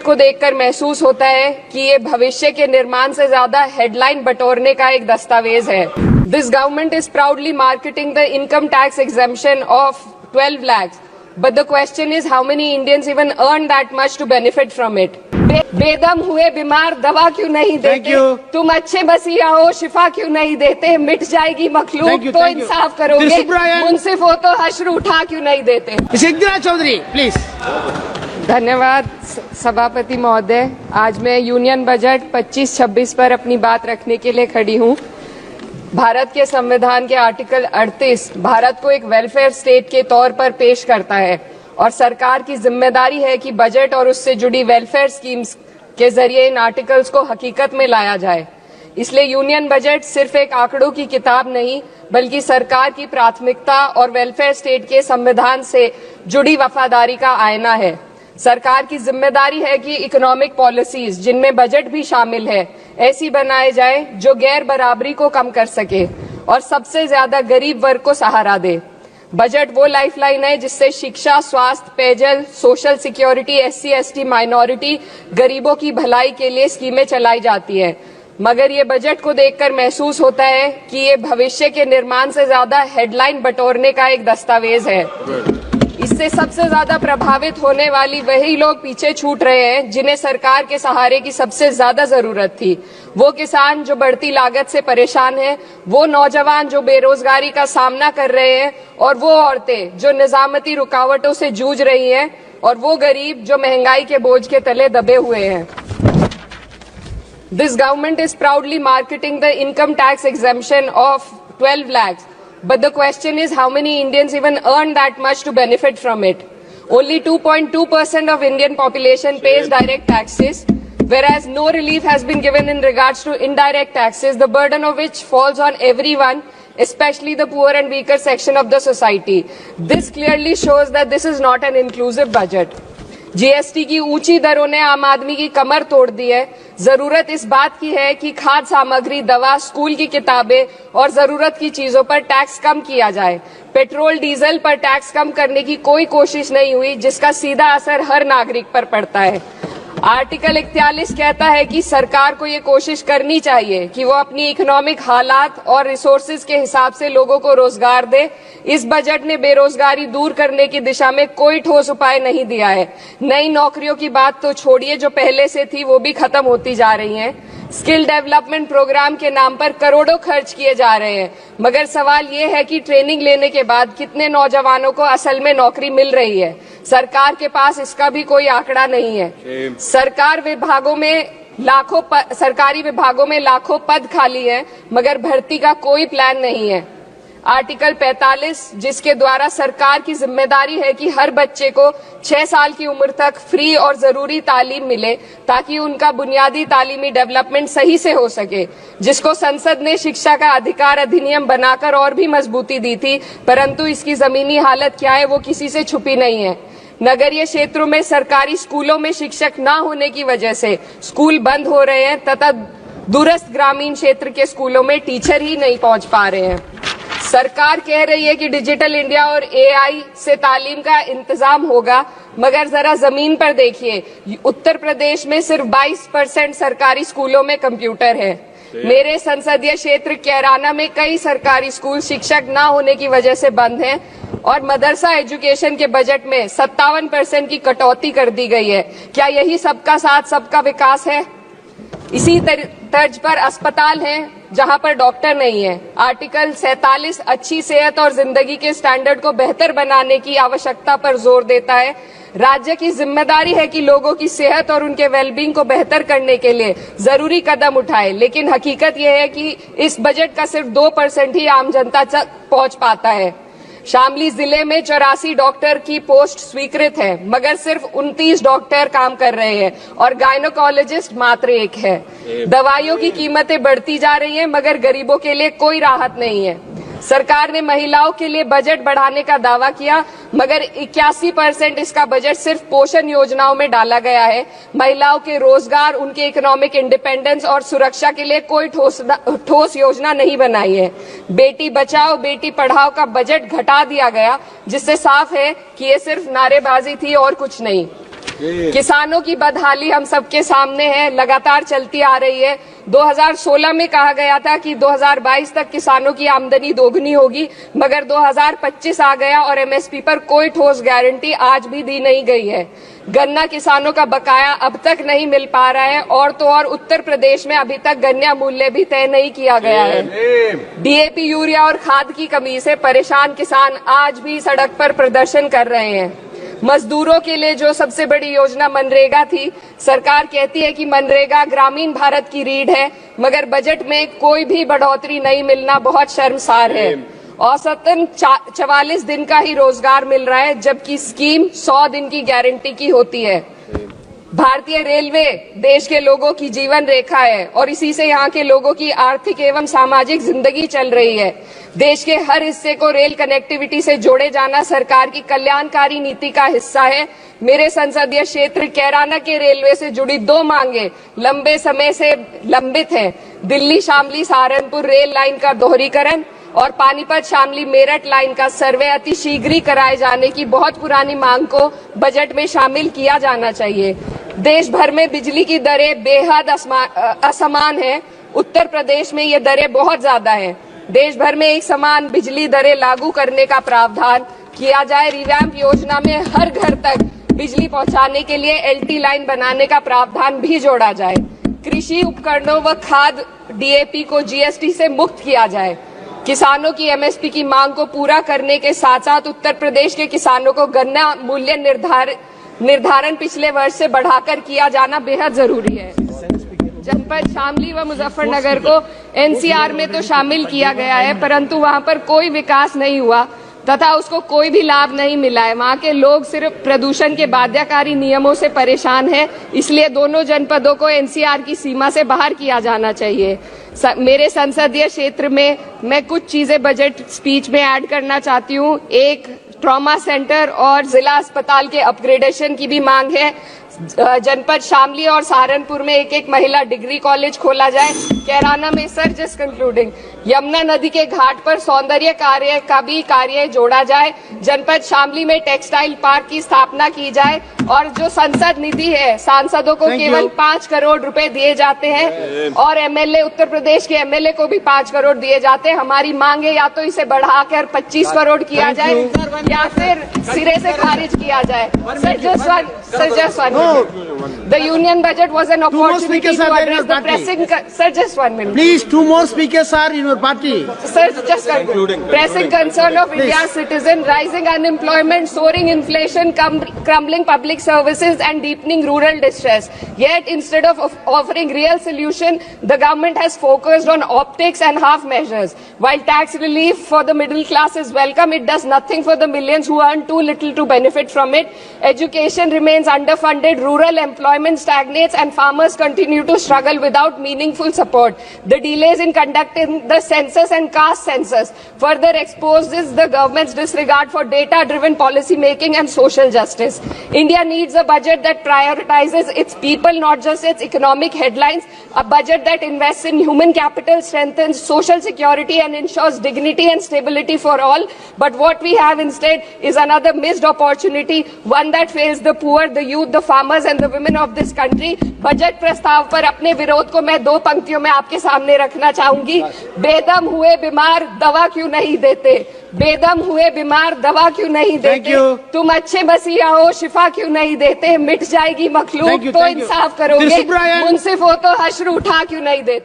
को देखकर महसूस होता है कि ये भविष्य के निर्माण से ज्यादा हेडलाइन बटोरने का एक दस्तावेज है। This government is proudly marketing the income tax exemption of 12 lakhs, but the question is how many Indians even earn that much to benefit from it? बेदम हुए बीमार दवा क्यों नहीं देते? तुम अच्छे बसिया हो शिफा क्यों नहीं देते? मिट जाएगी मखलूक तो इंसाफ करोगे, मुंसिफ हो तो हश्र उठा क्यों नहीं देते? इंदिरा चौधरी प्लीज। धन्यवाद सभापति महोदय। आज मैं यूनियन बजट 25-26 पर अपनी बात रखने के लिए खड़ी हूँ। भारत के संविधान के आर्टिकल 38 भारत को एक वेलफेयर स्टेट के तौर पर पेश करता है और सरकार की जिम्मेदारी है कि बजट और उससे जुड़ी वेलफेयर स्कीम्स के जरिए इन आर्टिकल्स को हकीकत में लाया जाए। इसलिए यूनियन बजट सिर्फ एक आंकड़ों की किताब नहीं बल्कि सरकार की प्राथमिकता और वेलफेयर स्टेट के संविधान से जुड़ी वफादारी का आईना है। सरकार की जिम्मेदारी है कि इकोनॉमिक पॉलिसीज जिनमें बजट भी शामिल है ऐसी बनाए जाए जो गैर बराबरी को कम कर सके और सबसे ज्यादा गरीब वर्ग को सहारा दे। बजट वो लाइफलाइन है जिससे शिक्षा, स्वास्थ्य, पेयजल, सोशल सिक्योरिटी, SC/ST माइनॉरिटी, गरीबों की भलाई के लिए स्कीमें चलाई जाती है। मगर ये बजट को देखकर महसूस होता है कि ये भविष्य के निर्माण से ज्यादा हेडलाइन बटोरने का एक दस्तावेज है। इससे सबसे ज्यादा प्रभावित होने वाली वही लोग पीछे छूट रहे हैं जिन्हें सरकार के सहारे की सबसे ज्यादा जरूरत थी। वो किसान जो बढ़ती लागत से परेशान हैं, वो नौजवान जो बेरोजगारी का सामना कर रहे हैं और वो औरतें जो निजामती रुकावटों से जूझ रही हैं और वो गरीब जो महंगाई के बोझ के तले दबे हुए हैं। This government is proudly marketing the income tax exemption of 12 lakhs. But the question is how many Indians even earn that much to benefit from it? Only 2.2% of Indian population pays direct taxes, whereas no relief has been given in regards to indirect taxes, the burden of which falls on everyone, especially the poor and weaker section of the society. This clearly shows that this is not an inclusive budget. GST की ऊंची दरों ने आम आदमी की कमर तोड़ दी है। जरूरत इस बात की है कि खाद्य सामग्री, दवा, स्कूल की किताबें और जरूरत की चीजों पर टैक्स कम किया जाए। पेट्रोल डीजल पर टैक्स कम करने की कोई कोशिश नहीं हुई जिसका सीधा असर हर नागरिक पर पड़ता है। आर्टिकल 41 कहता है कि सरकार को ये कोशिश करनी चाहिए कि वो अपनी इकोनॉमिक हालात और रिसोर्सेज के हिसाब से लोगों को रोजगार दे। इस बजट ने बेरोजगारी दूर करने की दिशा में कोई ठोस उपाय नहीं दिया है। नई नौकरियों की बात तो छोड़िए, जो पहले से थी वो भी खत्म होती जा रही हैं। स्किल डेवलपमेंट प्रोग्राम के नाम पर करोड़ों खर्च किए जा रहे हैं, मगर सवाल ये है कि ट्रेनिंग लेने के बाद कितने नौजवानों को असल में नौकरी मिल रही है। सरकार के पास इसका भी कोई आंकड़ा नहीं है। सरकारी विभागों में लाखों पद खाली हैं, मगर भर्ती का कोई प्लान नहीं है। आर्टिकल 45 जिसके द्वारा सरकार की जिम्मेदारी है कि हर बच्चे को 6 साल की उम्र तक फ्री और जरूरी तालीम मिले ताकि उनका बुनियादी तालीमी डेवलपमेंट सही से हो सके, जिसको संसद ने शिक्षा का अधिकार अधिनियम बनाकर और भी मजबूती दी थी, परंतु इसकी जमीनी हालत क्या है वो किसी से छुपी नहीं है। नगरीय क्षेत्रों में सरकारी स्कूलों में शिक्षक न होने की वजह से स्कूल बंद हो रहे हैं तथा दूरस्थ ग्रामीण क्षेत्र के स्कूलों में टीचर ही नहीं पहुंच पा रहे हैं। सरकार कह रही है कि डिजिटल इंडिया और AI से तालीम का इंतजाम होगा, मगर जरा जमीन पर देखिए, उत्तर प्रदेश में सिर्फ 22% सरकारी स्कूलों में कंप्यूटर है। मेरे संसदीय क्षेत्र कैराना में कई सरकारी स्कूल शिक्षक न होने की वजह से बंद हैं और मदरसा एजुकेशन के बजट में 57% की कटौती कर दी गई है। क्या यही सबका साथ सबका विकास है? इसी तर्ज पर अस्पताल हैं जहां पर डॉक्टर नहीं है। आर्टिकल 47 अच्छी सेहत और जिंदगी के स्टैंडर्ड को बेहतर बनाने की आवश्यकता पर जोर देता है। राज्य की जिम्मेदारी है कि लोगों की सेहत और उनके वेलबींग को बेहतर करने के लिए जरूरी कदम उठाए, लेकिन हकीकत यह है कि इस बजट का सिर्फ 2% ही आम जनता तक पहुंच पाता है। शामली जिले में 84 डॉक्टर की पोस्ट स्वीकृत है, मगर सिर्फ 29 डॉक्टर काम कर रहे हैं और गायनोकोलॉजिस्ट मात्र 1 है। दवाइयों की कीमतें बढ़ती जा रही हैं, मगर गरीबों के लिए कोई राहत नहीं है। सरकार ने महिलाओं के लिए बजट बढ़ाने का दावा किया, मगर 81% इसका बजट सिर्फ पोषण योजनाओं में डाला गया है। महिलाओं के रोजगार, उनके इकोनॉमिक इंडिपेंडेंस और सुरक्षा के लिए कोई ठोस योजना नहीं बनाई है। बेटी बचाओ बेटी पढ़ाओ का बजट घटा दिया गया, जिससे साफ है कि ये सिर्फ नारेबाजी थी और कुछ नहीं। किसानों की बदहाली हम सबके सामने है, लगातार चलती आ रही है। 2016 में कहा गया था कि 2022 तक किसानों की आमदनी दोगुनी होगी, मगर 2025 आ गया और एमएसपी पर कोई ठोस गारंटी आज भी दी नहीं गई है। गन्ना किसानों का बकाया अब तक नहीं मिल पा रहा है और तो और उत्तर प्रदेश में अभी तक गन्ना मूल्य भी तय नहीं किया गया है। डीएपी, यूरिया और खाद की कमी से परेशान किसान आज भी सड़क पर प्रदर्शन कर रहे हैं। मजदूरों के लिए जो सबसे बड़ी योजना मनरेगा थी, सरकार कहती है कि मनरेगा ग्रामीण भारत की रीढ़ है, मगर बजट में कोई भी बढ़ोतरी नहीं मिलना बहुत शर्मसार है। औसतन 44 दिन का ही रोजगार मिल रहा है, जबकि स्कीम 100 दिन की गारंटी की होती है। भारतीय रेलवे देश के लोगों की जीवन रेखा है और इसी से यहाँ के लोगों की आर्थिक एवं सामाजिक जिंदगी चल रही है। देश के हर हिस्से को रेल कनेक्टिविटी से जोड़े जाना सरकार की कल्याणकारी नीति का हिस्सा है। मेरे संसदीय क्षेत्र कैराना के रेलवे से जुड़ी 2 मांगे लंबे समय से लंबित हैं। दिल्ली शामली सहारनपुर रेल लाइन का दोहरीकरण और पानीपत शामली मेरठ लाइन का सर्वे अति शीघ्र ही कराए जाने की बहुत पुरानी मांग को बजट में शामिल किया जाना चाहिए। देश भर में बिजली की दरें बेहद असमान है। उत्तर प्रदेश में ये दरें बहुत ज्यादा हैं। देश भर में एक समान बिजली दरें लागू करने का प्रावधान किया जाए। रिवैम्प योजना में हर घर तक बिजली पहुंचाने के लिए एलटी लाइन बनाने का प्रावधान भी जोड़ा जाए। कृषि उपकरणों व खाद डीएपी को जीएसटी से मुक्त किया जाए। किसानों की एमएसपी की मांग को पूरा करने के साथ साथ उत्तर प्रदेश के किसानों को गन्ना मूल्य निर्धारण पिछले वर्ष से बढ़ाकर किया जाना बेहद जरूरी है। जनपद शामली व मुजफ्फरनगर को एनसीआर में तो शामिल किया गया है, परंतु वहां पर कोई विकास नहीं हुआ तथा उसको कोई भी लाभ नहीं मिला है। वहां के लोग सिर्फ प्रदूषण के बाध्यकारी नियमों से परेशान हैं, इसलिए दोनों जनपदों को एनसीआर की सीमा से बाहर किया जाना चाहिए। मेरे संसदीय क्षेत्र में मैं कुछ चीजें बजट स्पीच में ऐड करना चाहती हूँ। एक, ट्रॉमा सेंटर और जिला अस्पताल के अपग्रेडेशन की भी मांग है। जनपद शामली और सहारनपुर में एक महिला डिग्री कॉलेज खोला जाए। कैराना में सर जस्ट कंक्लूडिंग, यमुना नदी के घाट पर सौंदर्य कार्य का भी कार्य जोड़ा जाए। जनपद शामली में टेक्सटाइल पार्क की स्थापना की जाए और जो संसद निधि है, सांसदों को केवल 5 करोड़ रुपए दिए जाते हैं और एमएलए, उत्तर प्रदेश के एमएलए को भी 5 करोड़ दिए जाते हैं। हमारी मांग है या तो इसे बढ़ाकर 25 करोड़ किया जाए या फिर सिरे से खारिज किया जाए। Sir just one The union budget was an opportunity to address the pressing. Sir, just 1 minute. Please, 2 more speakers are in your party. Sir, just concluding. Pressing concern of India's citizen, rising unemployment, soaring inflation, crumbling public services, and deepening rural distress. Yet, instead of offering real solution, the government has focused on optics and half measures. While tax relief for the middle class is welcome, it does nothing for the millions who earn too little to benefit from it. Education remains underfunded. Rural employment stagnates and farmers continue to struggle without meaningful support. The delays in conducting the census and caste census further exposes the government's disregard for data-driven policy making and social justice. India needs a budget that prioritizes its people, not just its economic headlines. A budget that invests in human capital, strengthens social security and ensures dignity and stability for all. But what we have instead is another missed opportunity, one that fails the poor, the youth, the farmers and the women of this country. Budget प्रस्ताव पर अपने विरोध को मैं 2 पंक्तियों में आपके सामने रखना चाहूंगी। बेदम हुए बीमार दवा क्यों नहीं देते? बेदम हुए बीमार दवा क्यों नहीं देते? तुम अच्छे मसीहा हो, शिफा क्यों नहीं देते? मिट जाएगी मखलूक तो इंसाफ करोगे, मुंसिफ हो तो हश्र उठा क्यों नहीं देते?